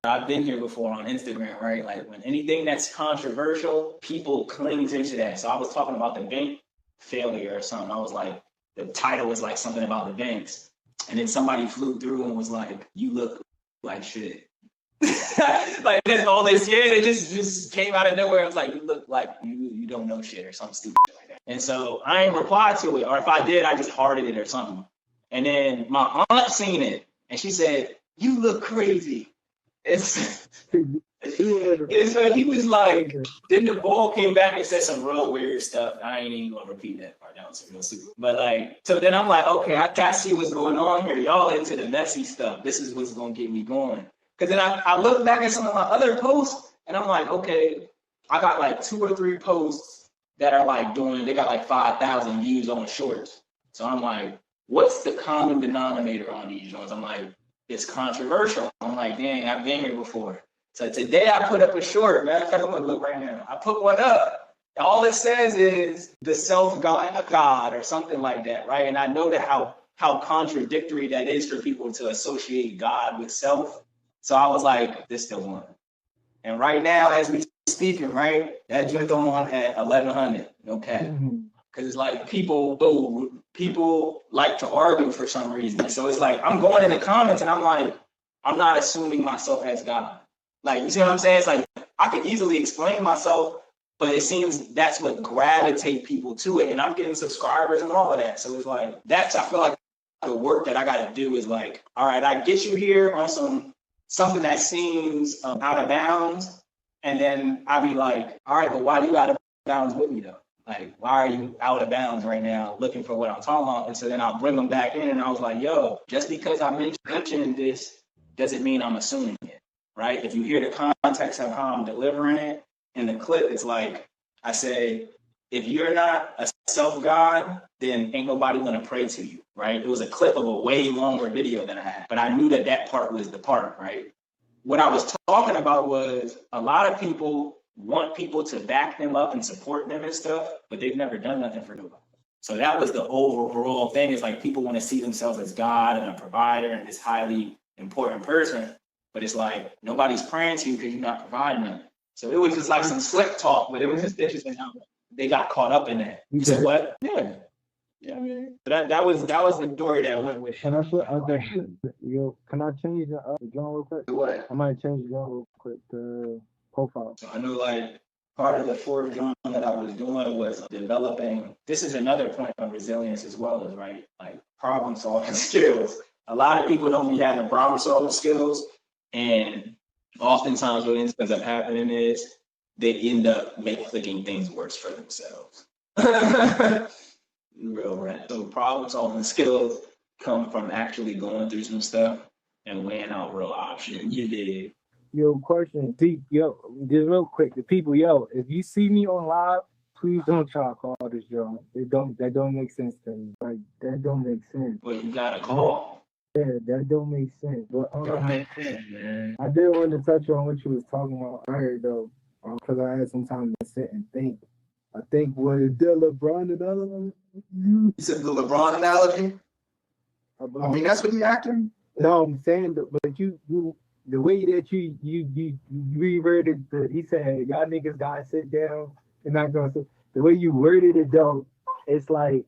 I've been here before on Instagram, right? Like when anything that's controversial, people cling to that. So I was talking about the bank failure or something. I was like, the title was like something about the banks. And then somebody flew through and was like, you look like shit. Like that's all they said. It just came out of nowhere. I was like, you look like you don't know shit or something stupid like that. And so I ain't replied to it. Or if I did, I just hearted it or something. And then my aunt seen it and she said, you look crazy. It's he was like, then the ball came back and said some real weird stuff. I ain't even gonna repeat that part. That was real stupid. But like, so then I'm like, okay, I gotta see what's going on here. Y'all into the messy stuff. This is what's gonna get me going. Because then I look back at some of my other posts and I'm like, okay, I got like 2 or 3 posts that are like they got like 5,000 views on shorts. So I'm like, what's the common denominator on these ones? I'm like, it's controversial. I'm like, dang, I've been here before. So today I put up a short, man. I'm gonna look right now. I put one up. All it says is the self-God or something like that, right? And I know that how contradictory that is for people to associate God with self. So I was like, this the one. And right now, as we speaking, right, that jumped on at 1,100. Okay. Because it's like people like to argue for some reason. So it's like I'm going in the comments and I'm like, I'm not assuming myself as God. Like, you see what I'm saying? It's like I could easily explain myself, but it seems that's what gravitate people to it. And I'm getting subscribers and all of that. So it's like I feel like the work that I got to do is like, all right, I get you here on something that seems out of bounds. And then I'll be like, all right, but why are you out of bounds with me though? Like, why are you out of bounds right now looking for what I'm talking about? And so then I'll bring them back in and I was like, yo, just because I mentioned this doesn't mean I'm assuming it, right? If you hear the context of how I'm delivering it in the clip, it's like, I say, if you're not a self-God, then ain't nobody gonna pray to you, right? It was a clip of a way longer video than I had, but I knew that part was the part, right? What I was talking about was a lot of people want people to back them up and support them and stuff, but they've never done nothing for nobody. So that was the overall thing, is like people want to see themselves as God and a provider and this highly important person, but it's like nobody's praying to you because you're not providing them. So it was just like some slick talk, but it was just interesting how they got caught up in that. You said what? Yeah. Yeah, I mean, that was the story that went with. Can I put yo? Can I change the genre real quick? What? I might change the genre real quick. The profile. So I knew like part of the fourth genre that I was doing was developing. This is another point of resilience as well, as right, like problem solving skills. A lot of people don't be having problem solving skills, and oftentimes what ends up happening is they end up making things worse for themselves. Real rant. So problem solving skills come from actually going through some stuff and weighing out real options. You did. Yo, question, deep, yo, just real quick, the people, yo, if you see me on live, please don't try to call this genre. That don't make sense to me. Like that don't make sense. Well, you got a call. Yeah, that don't make sense. But Don't make sense, man. I did want to touch on what you was talking about earlier though, because I had some time to sit and think. I think was the LeBron analogy. You said the LeBron analogy? I mean, that's what you acting. No, I'm saying, but you the way that you reverted he said y'all niggas gotta sit down and not gonna sit. The way you worded it though, it's like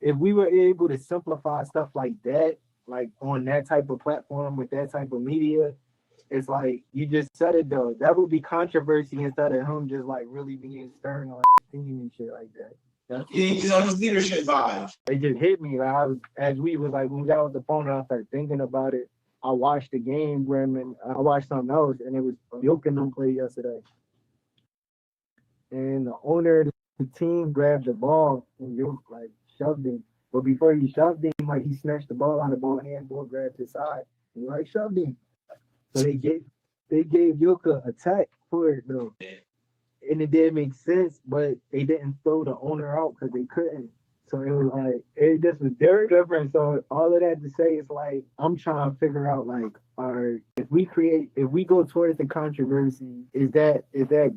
if we were able to simplify stuff like that, like on that type of platform with that type of media, it's like you just said it though. That would be controversy instead of him just like really being stern on team and shit like that. He's on his leadership vibes. It just hit me. Like as we was like when we got on the phone and I started thinking about it. I watched the game, and I watched something else, and it was Yoke and them play yesterday. And the owner of the team grabbed the ball and Yoke like shoved him. But before he shoved him, like he snatched the ball out of the ball handball, grabbed his side, and like shoved him. So they gave Yoka a tech for it though. And it did make sense, but they didn't throw the owner out because they couldn't. So it was like it just was very different. So all of that to say is like I'm trying to figure out like if we go towards the controversy, is that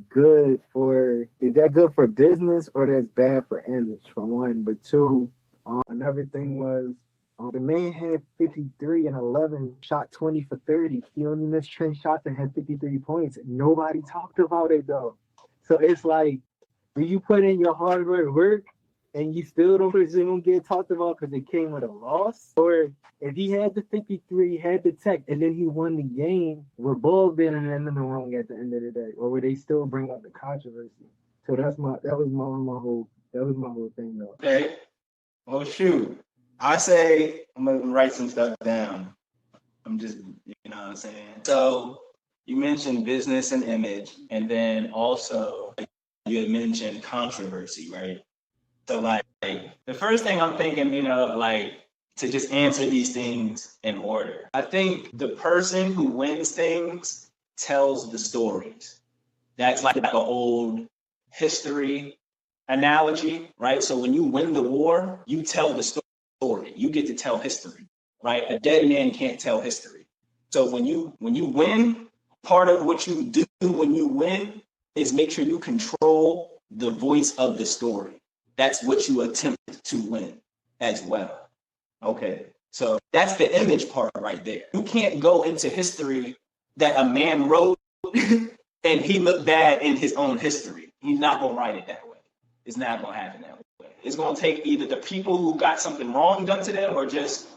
good for business or that's bad for image for one? But two, another thing was The man had 53 and 11, shot 20 for 30. He only missed 10 shots and had 53 points. Nobody talked about it though. So it's like, do you put in your hard work and you still don't get talked about because it came with a loss? Or if he had the 53, had the tech, and then he won the game, we're both being in the wrong at the end of the day. Or would they still bring up the controversy? So that was my whole thing though. Okay. Well, shoot. I say I'm gonna write some stuff down. I'm just, you know what I'm saying? So you mentioned business and image, and then also you had mentioned controversy, right? So like the first thing I'm thinking, like to just answer these things in order. I think the person who wins things tells the stories. That's like an old history analogy, right? So when you win the war, you tell the story. You get to tell history, right? A dead man can't tell history. So when you win, part of what you do when you win is make sure you control the voice of the story. That's what you attempt to win as well. Okay. So that's the image part right there. You can't go into history that a man wrote and he looked bad in his own history. He's not going to write it that way. It's not going to happen that way. It's going to take either the people who got something wrong done to them or just,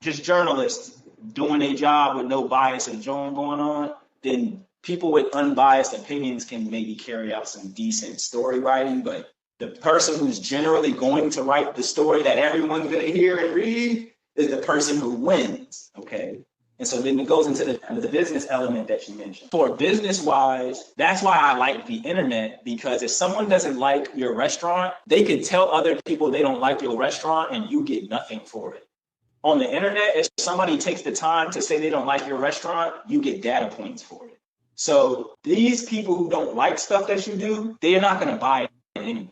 just journalists doing their job with no bias and going on. Then people with unbiased opinions can maybe carry out some decent story writing. But the person who's generally going to write the story that everyone's going to hear and read is the person who wins. Okay. And so then it goes into the business element that you mentioned. For business wise, that's why I like the internet, because if someone doesn't like your restaurant, they can tell other people they don't like your restaurant and you get nothing for it. On the internet, if somebody takes the time to say they don't like your restaurant, you get data points for it. So these people who don't like stuff that you do, they're not going to buy it anyway.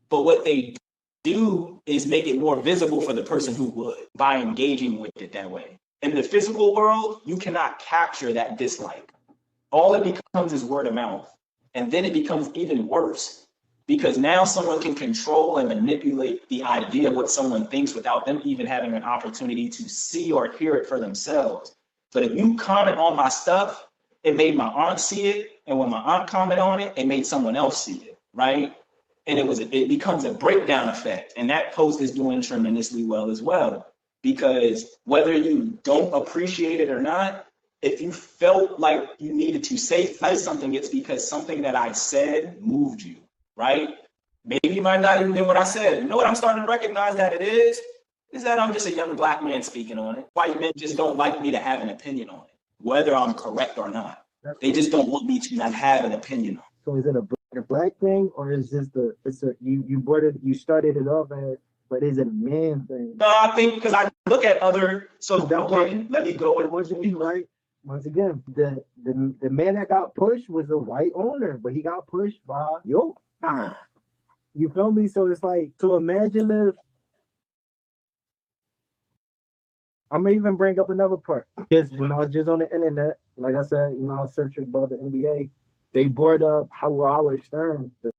But what they do is make it more visible for the person who would by engaging with it that way. In the physical world, you cannot capture that dislike. All it becomes is word of mouth. And then it becomes even worse because now someone can control and manipulate the idea of what someone thinks without them even having an opportunity to see or hear it for themselves. But if you comment on my stuff, it made my aunt see it. And when my aunt commented on it, it made someone else see it, right? And it becomes a breakdown effect. And that post is doing tremendously well as well. Because whether you don't appreciate it or not, if you felt like you needed to say something, it's because something that I said moved you, right? Maybe you might not even know what I said. You know what I'm starting to recognize that it is that I'm just a young black man speaking on it. White men just don't like me to have an opinion on it, whether I'm correct or not. They just don't want me to not have an opinion on it. So is it a black thing, or is this you started it off as, but is it a man thing? No, I think because I look at other. So okay, let me go. It wasn't me, right? Once again, the man that got pushed was a white owner, but he got pushed by you feel me? So it's like, so imagine if I'm gonna even bring up another part. Because when I was just on the internet, like I said, I was searching about the NBA. They brought up Howard Stern, the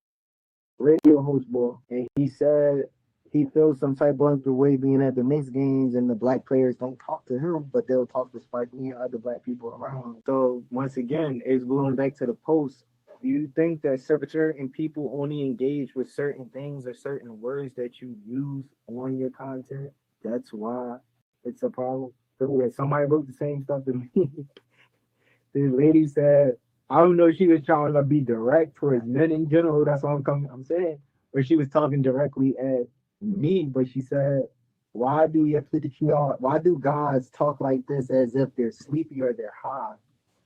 radio host, boy, and he said he feels some type of way being at the Knicks games and the black players don't talk to him, but they'll talk to Spike Lee and other black people around him. So once again, it's going back to the post. Do you think that certain people only engage with certain things or certain words that you use on your content? That's why it's a problem. So somebody wrote the same stuff to me. This lady said, I don't know if she was trying to be direct towards men in general. That's what I'm saying. Or she was talking directly at me, but she said, why do guys talk like this as if they're sleepy or they're high?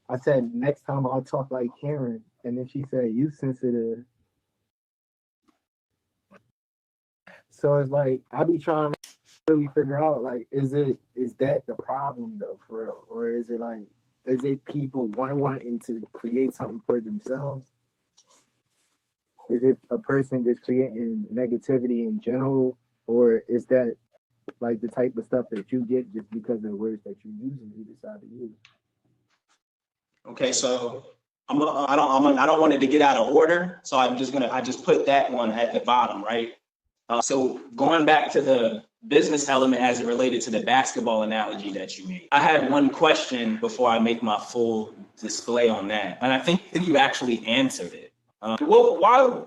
I said, next time I'll talk like Karen. And then she said, you sensitive. So it's like, I be trying to really figure out, like, is that the problem though, for real? Or is it people wanting to create something for themselves? Is it a person just creating negativity in general? Or is that like the type of stuff that you get just because of the words that you use and you decide to use? Okay, so I don't want it to get out of order, so I just put that one at the bottom, right? So going back to the business element as it related to the basketball analogy that you made, I had one question before I make my full display on that, and I think you actually answered it. Well, why?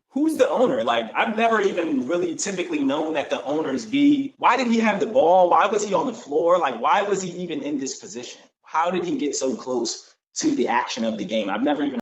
Who's the owner? Like, I've never even really typically known that the owners be. Why did he have the ball? Why was he on the floor? Like, why was he even in this position? How did he get so close to the action of the game? I've never even